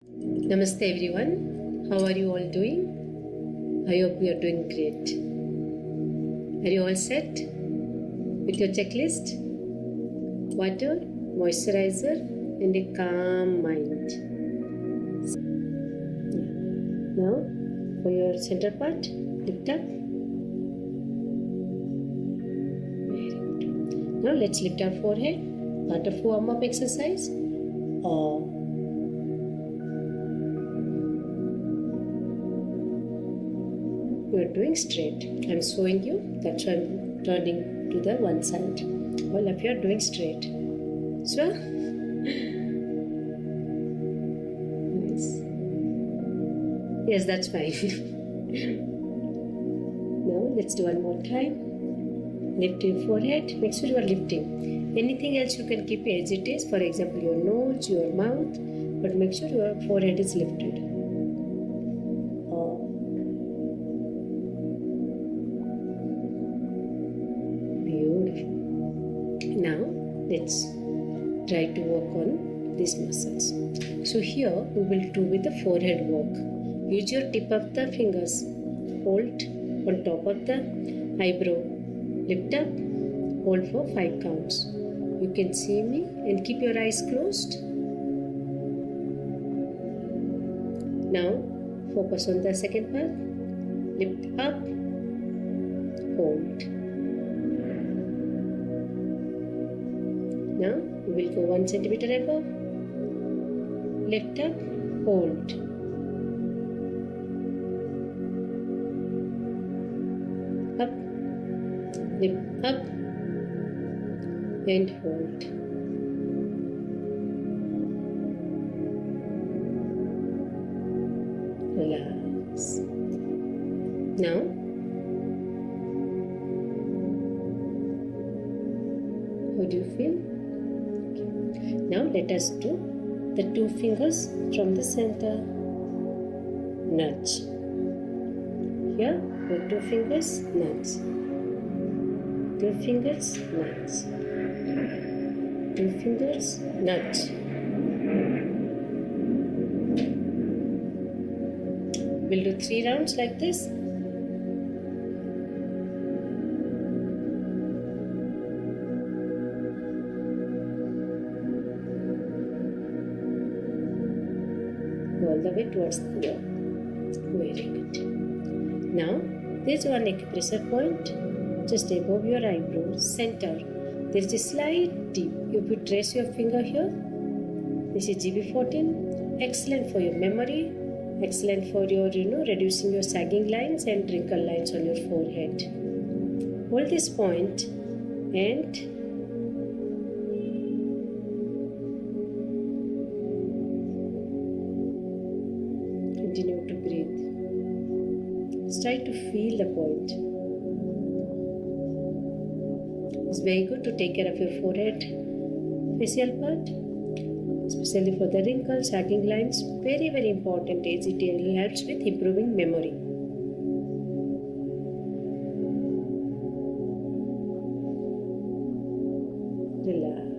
Namaste everyone. How are you all doing? I hope you are doing great. Are you all set with your checklist? Water, moisturizer, and a calm mind. Now, for your center part, lift up. Very good. Now let's lift our forehead. Part of warm-up exercise. You are doing straight. I am showing you. That's why I am turning to the one side. All of you are doing straight. So, nice. Yes, that's fine. Now let's do one more time. Lift your forehead. Make sure you are lifting. Anything else you can keep as it is. For example, your nose, your mouth. But make sure your forehead is lifted. Now let's try to work on these muscles. So here we will do with the forehead work. Use your tip of the fingers. Hold on top of the eyebrow. Lift up. Hold for 5 counts. You can see me and keep your eyes closed. Now focus on the second part. Lift up. Hold. Now we will go 1 centimeter above. Lift up, hold. Up, lift up, and hold. Relax. Now, how do you feel? Now let us do the 2 fingers from the center. Nudge. Here, with 2 fingers, nudge. 2 fingers, nudge. 2 fingers, nudge. We'll do 3 rounds like this. All the way towards the jaw. Very good. Now, there is one acupressure point just above your eyebrow, center. There is a slight dip. If you trace your finger here, this is GB14. Excellent for your memory. Excellent for your, reducing your sagging lines and wrinkle lines on your forehead. Hold this point and continue to breathe. Try to feel the point. It's very good to take care of your forehead facial part, especially for the wrinkles, sagging lines. Very, very important as it helps with improving memory. Relax.